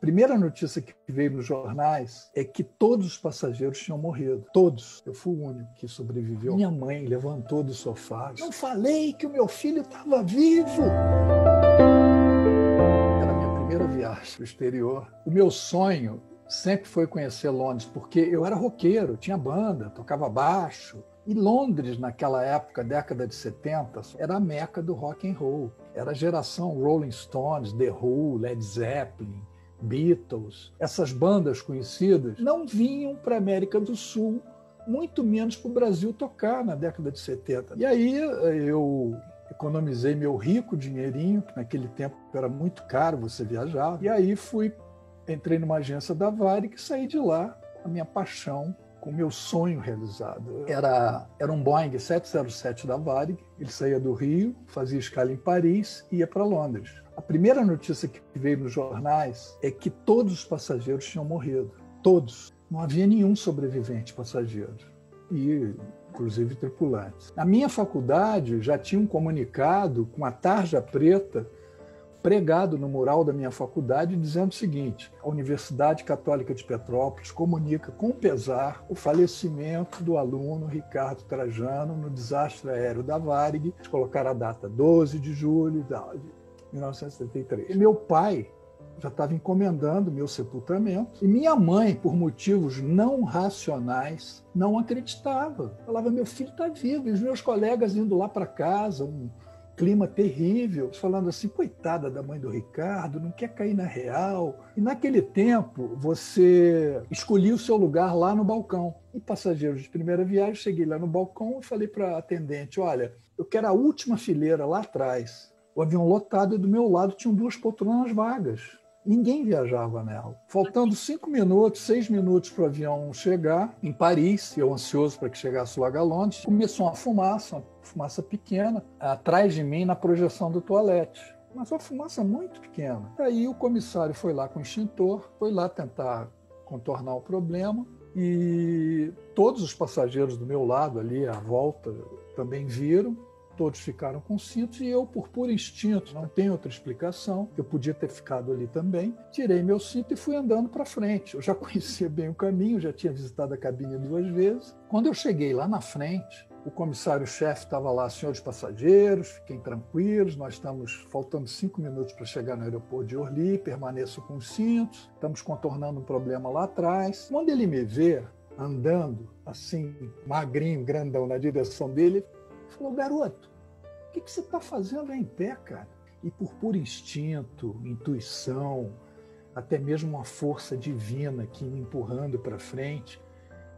primeira notícia que veio nos jornais é que todos os passageiros tinham morrido. Todos. Eu fui o único que sobreviveu. Minha mãe levantou do sofá. Não falei que o meu filho estava vivo! Era a minha primeira viagem para o exterior. O meu sonho sempre foi conhecer Londres, porque eu era roqueiro, tinha banda, tocava baixo. E Londres, naquela época, década de 70, era a meca do rock and roll. Era a geração Rolling Stones, The Who, Led Zeppelin, Beatles. Essas bandas conhecidas não vinham para a América do Sul, muito menos para o Brasil tocar na década de 70. E aí eu economizei meu rico dinheirinho, que naquele tempo era muito caro você viajar. E aí entrei numa agência da Varig e saí de lá, a minha paixão, com o meu sonho realizado. Era um Boeing 707 da Varig, ele saía do Rio, fazia escala em Paris e ia para Londres. A primeira notícia que veio nos jornais é que todos os passageiros tinham morrido. Todos. Não havia nenhum sobrevivente passageiro. E, inclusive, tripulantes. Na minha faculdade, já tinha um comunicado com a tarja preta pregado no mural da minha faculdade, dizendo o seguinte: a Universidade Católica de Petrópolis comunica com pesar o falecimento do aluno Ricardo Trajano no desastre aéreo da Varig. Colocar a data 12 de julho de 1973. E meu pai já estava encomendando meu sepultamento. E minha mãe, por motivos não racionais, não acreditava. Falava, meu filho está vivo. E os meus colegas indo lá para casa, um clima terrível, falando assim, coitada da mãe do Ricardo, não quer cair na real. E naquele tempo, você escolhia o seu lugar lá no balcão. E passageiros de primeira viagem, cheguei lá no balcão e falei para a atendente, olha, eu quero a última fileira lá atrás. O avião lotado e do meu lado tinham 2 poltronas vagas. Ninguém viajava nela. Faltando 5 minutos, 6 minutos para o avião chegar em Paris, eu ansioso para que chegasse logo a Londres, começou uma fumaça pequena, atrás de mim na projeção do toalete. Mas uma fumaça muito pequena. Aí o comissário foi lá com o extintor, foi lá tentar contornar o problema e todos os passageiros do meu lado ali, à volta, também viram. Todos ficaram com cintos e eu, por puro instinto, não tem outra explicação, eu podia ter ficado ali também, tirei meu cinto e fui andando para frente. Eu já conhecia bem o caminho, já tinha visitado a cabine 2 vezes. Quando eu cheguei lá na frente, o comissário-chefe estava lá, senhores passageiros, fiquem tranquilos, nós estamos faltando 5 minutos para chegar no aeroporto de Orly, permaneçam com os cintos, estamos contornando um problema lá atrás. Quando ele me vê andando assim, magrinho, grandão, na direção dele, falou, garoto, o que você está fazendo aí em pé, cara? E por puro instinto, intuição, até mesmo uma força divina que me empurrando para frente,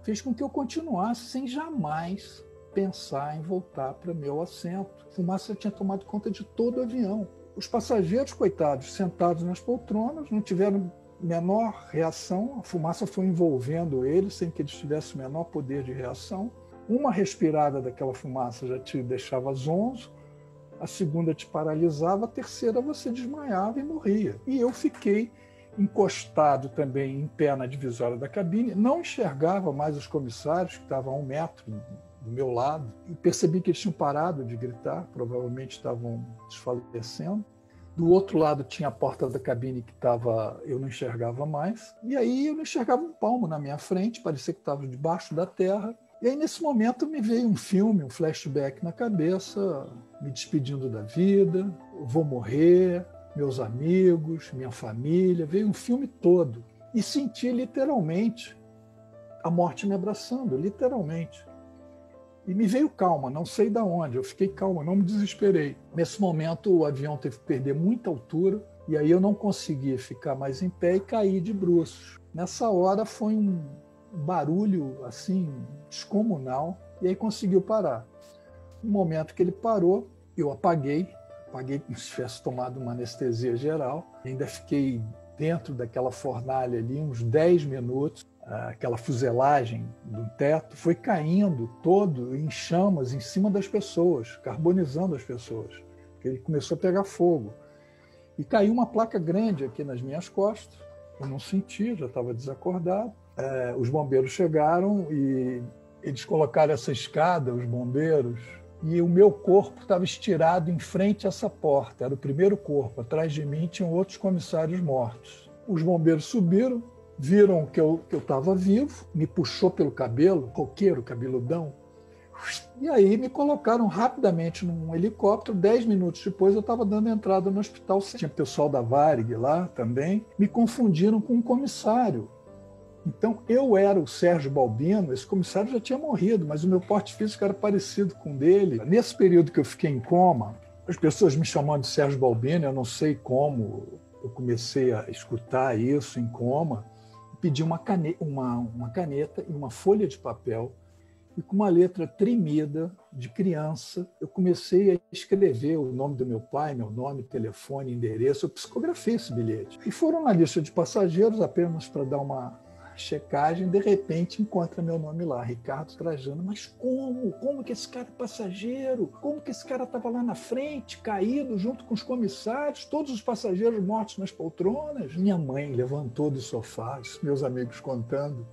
fez com que eu continuasse sem jamais pensar em voltar para meu assento. A fumaça tinha tomado conta de todo o avião. Os passageiros, coitados, sentados nas poltronas, não tiveram menor reação, a fumaça foi envolvendo eles sem que eles tivessem o menor poder de reação. Uma respirada daquela fumaça já te deixava zonzo, a segunda te paralisava, a terceira você desmaiava e morria. E eu fiquei encostado também em pé na divisória da cabine, não enxergava mais os comissários que estavam a 1 metro do meu lado, e percebi que eles tinham parado de gritar, provavelmente estavam desfalecendo. Do outro lado tinha a porta da cabine que eu não enxergava mais, e aí eu não enxergava um palmo na minha frente, parecia que estava debaixo da terra. E aí, nesse momento, me veio um filme, um flashback na cabeça, me despedindo da vida, eu vou morrer, meus amigos, minha família, veio um filme todo. E senti literalmente a morte me abraçando, literalmente. E me veio calma, não sei de onde, eu fiquei calma, não me desesperei. Nesse momento, o avião teve que perder muita altura, e aí eu não conseguia ficar mais em pé e caí de bruços. Nessa hora foi um barulho assim descomunal, e aí conseguiu parar. No momento que ele parou, eu apaguei como se tivesse tomado uma anestesia geral, ainda fiquei dentro daquela fornalha ali uns 10 minutos, aquela fuselagem do teto foi caindo todo em chamas em cima das pessoas, carbonizando as pessoas, ele começou a pegar fogo, e caiu uma placa grande aqui nas minhas costas, eu não senti, já estava desacordado. Os bombeiros chegaram e eles colocaram essa escada, os bombeiros, e o meu corpo estava estirado em frente a essa porta. Era o primeiro corpo. Atrás de mim tinham outros comissários mortos. Os bombeiros subiram, viram que eu estava vivo, me puxou pelo cabelo, roqueiro, cabeludão, e aí me colocaram rapidamente num helicóptero. 10 minutos depois eu estava dando entrada no hospital. Tinha pessoal da Varig lá também. Me confundiram com um comissário. Então eu era o Sérgio Balbino, esse comissário já tinha morrido, mas o meu porte físico era parecido com o dele. Nesse período que eu fiquei em coma, as pessoas me chamando de Sérgio Balbino, eu não sei como eu comecei a escutar isso em coma, pedi uma caneta e uma folha de papel. E com uma letra tremida, de criança, eu comecei a escrever o nome do meu pai, meu nome, telefone, endereço. Eu psicografei esse bilhete. E foram na lista de passageiros, apenas para dar uma checagem. De repente, encontra meu nome lá, Ricardo Trajano. Mas como? Como que esse cara é passageiro? Como que esse cara estava lá na frente, caído, junto com os comissários, todos os passageiros mortos nas poltronas? Minha mãe levantou do sofá, meus amigos contando,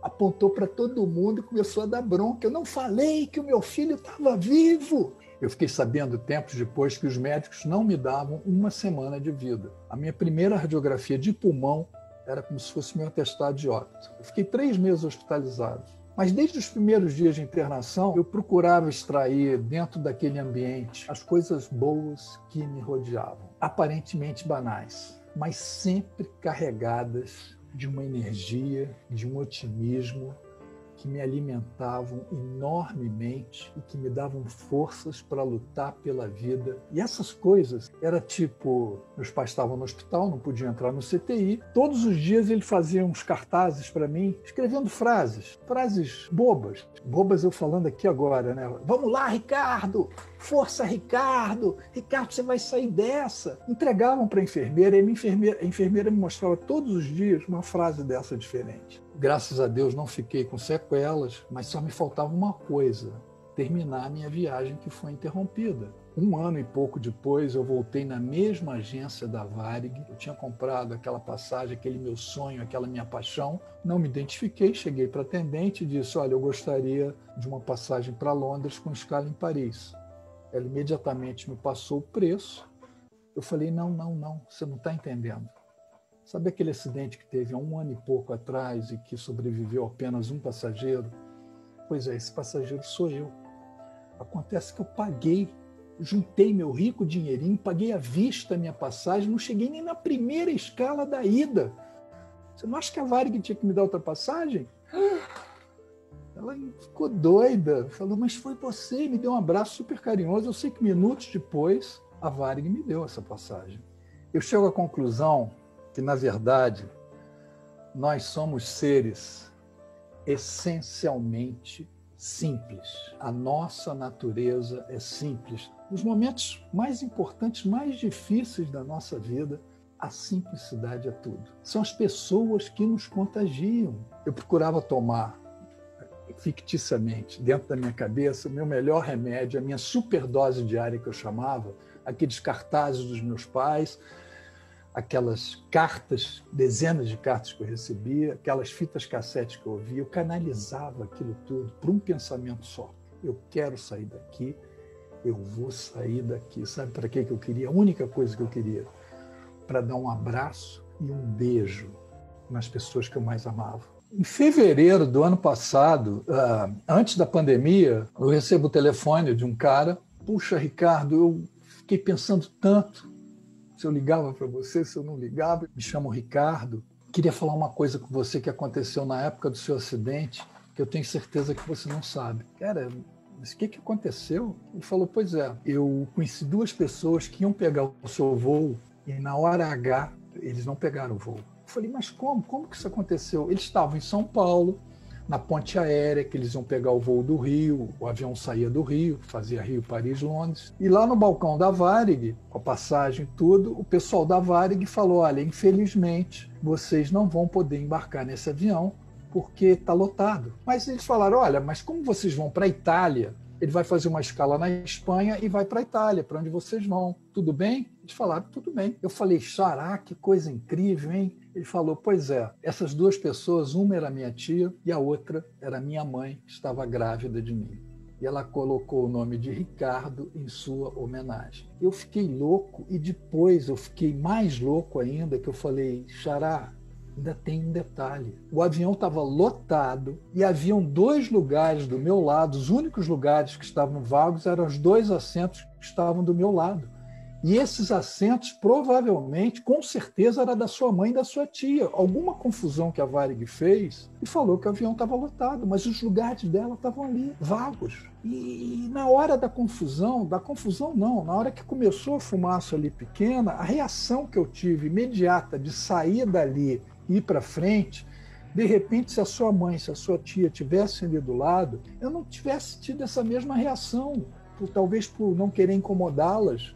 apontou para todo mundo e começou a dar bronca. Eu não falei que o meu filho estava vivo. Eu fiquei sabendo tempos depois que os médicos não me davam uma semana de vida. A minha primeira radiografia de pulmão era como se fosse meu atestado de óbito. Eu fiquei 3 meses hospitalizado. Mas desde os primeiros dias de internação, eu procurava extrair dentro daquele ambiente as coisas boas que me rodeavam. Aparentemente banais, mas sempre carregadas de uma energia, de um otimismo que me alimentavam enormemente e que me davam forças para lutar pela vida. E essas coisas era tipo, meus pais estavam no hospital, não podiam entrar no CTI. Todos os dias ele fazia uns cartazes para mim, escrevendo frases bobas. Bobas eu falando aqui agora, né? Vamos lá, Ricardo! Força, Ricardo! Ricardo, você vai sair dessa! Entregavam para a enfermeira, e a enfermeira me mostrava todos os dias uma frase dessa diferente. Graças a Deus não fiquei com sequelas, mas só me faltava uma coisa, terminar a minha viagem, que foi interrompida. 1 ano e pouco depois, eu voltei na mesma agência da Varig. Eu tinha comprado aquela passagem, aquele meu sonho, aquela minha paixão. Não me identifiquei, cheguei para a atendente e disse, olha, eu gostaria de uma passagem para Londres com escala em Paris. Ela imediatamente me passou o preço. Eu falei, não, você não está entendendo. Sabe aquele acidente que teve há 1 ano e pouco atrás e que sobreviveu apenas um passageiro? Pois é, esse passageiro sou eu. Acontece que eu paguei, juntei meu rico dinheirinho, paguei à vista a minha passagem, não cheguei nem na primeira escala da ida. Você não acha que a Varig tinha que me dar outra passagem? Ela ficou doida, falou, mas foi você, me deu um abraço super carinhoso. Eu sei que minutos depois a Varig me deu essa passagem. Eu chego à conclusão que, na verdade, nós somos seres essencialmente simples. A nossa natureza é simples. Nos momentos mais importantes, mais difíceis da nossa vida, a simplicidade é tudo. São as pessoas que nos contagiam. Eu procurava tomar, ficticiamente, dentro da minha cabeça, o meu melhor remédio, a minha superdose diária que eu chamava, aqueles cartazes dos meus pais, aquelas cartas, dezenas de cartas que eu recebia, aquelas fitas cassete que eu ouvia, eu canalizava aquilo tudo para um pensamento só. Eu quero sair daqui, eu vou sair daqui. Sabe para que eu queria? A única coisa que eu queria, para dar um abraço e um beijo nas pessoas que eu mais amava. Em fevereiro do ano passado, antes da pandemia, eu recebo o telefone de um cara. Puxa, Ricardo, eu fiquei pensando tanto se eu ligava para você, se eu não ligava. Me chamo Ricardo. Queria falar uma coisa com você que aconteceu na época do seu acidente, que eu tenho certeza que você não sabe. Cara, mas o que aconteceu? Ele falou, pois é, eu conheci 2 pessoas que iam pegar o seu voo e na hora H eles não pegaram o voo. Eu falei, mas como? Como que isso aconteceu? Eles estavam em São Paulo, na ponte aérea, que eles iam pegar o voo do Rio, o avião saía do Rio, fazia Rio, Paris, Londres. E lá no balcão da Varig, com a passagem e tudo, o pessoal da Varig falou, olha, infelizmente, vocês não vão poder embarcar nesse avião porque está lotado. Mas eles falaram, olha, mas como vocês vão para a Itália, ele vai fazer uma escala na Espanha e vai para a Itália, para onde vocês vão. Tudo bem? Eles falaram, tudo bem. Eu falei, xará, que coisa incrível, hein? Ele falou, pois é, essas 2 pessoas, uma era minha tia e a outra era minha mãe, que estava grávida de mim. e ela colocou o nome de Ricardo em sua homenagem. Eu fiquei louco e depois eu fiquei mais louco ainda, que eu falei, Xará, ainda tem um detalhe. O avião estava lotado e haviam 2 lugares do meu lado, os únicos lugares que estavam vagos eram os 2 assentos que estavam do meu lado. E esses assentos, provavelmente, com certeza, era da sua mãe e da sua tia. Alguma confusão que a Varig fez e falou que o avião estava lotado, mas os lugares dela estavam ali, vagos. E na hora da confusão não, na hora que começou a fumaça ali pequena, a reação que eu tive imediata de sair dali e ir para frente, de repente, se a sua mãe, se a sua tia tivessem ali do lado, eu não tivesse tido essa mesma reação, talvez por não querer incomodá-las.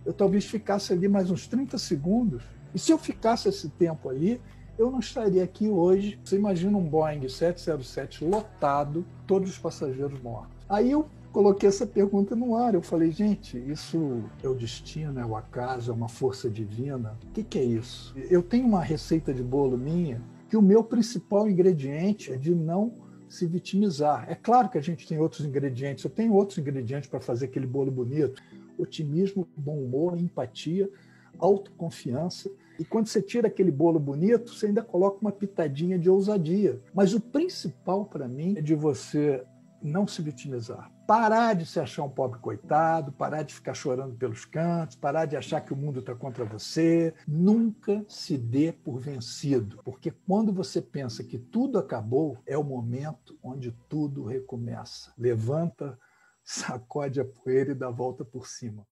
Eu talvez ficasse ali mais uns 30 segundos. E se eu ficasse esse tempo ali, eu não estaria aqui hoje. Você imagina um Boeing 707 lotado, todos os passageiros mortos. Aí eu coloquei essa pergunta no ar. Eu falei, gente, isso é o destino, é o acaso, é uma força divina? O que é isso? Eu tenho uma receita de bolo minha que o meu principal ingrediente é de não se vitimizar. É claro que a gente tem outros ingredientes. Eu tenho outros ingredientes para fazer aquele bolo bonito. Otimismo, bom humor, empatia, autoconfiança. E quando você tira aquele bolo bonito, você ainda coloca uma pitadinha de ousadia. Mas o principal para mim é de você não se vitimizar. Parar de se achar um pobre coitado, parar de ficar chorando pelos cantos, parar de achar que o mundo está contra você. Nunca se dê por vencido, porque quando você pensa que tudo acabou, é o momento onde tudo recomeça. Levanta, sacode a poeira e dá a volta por cima.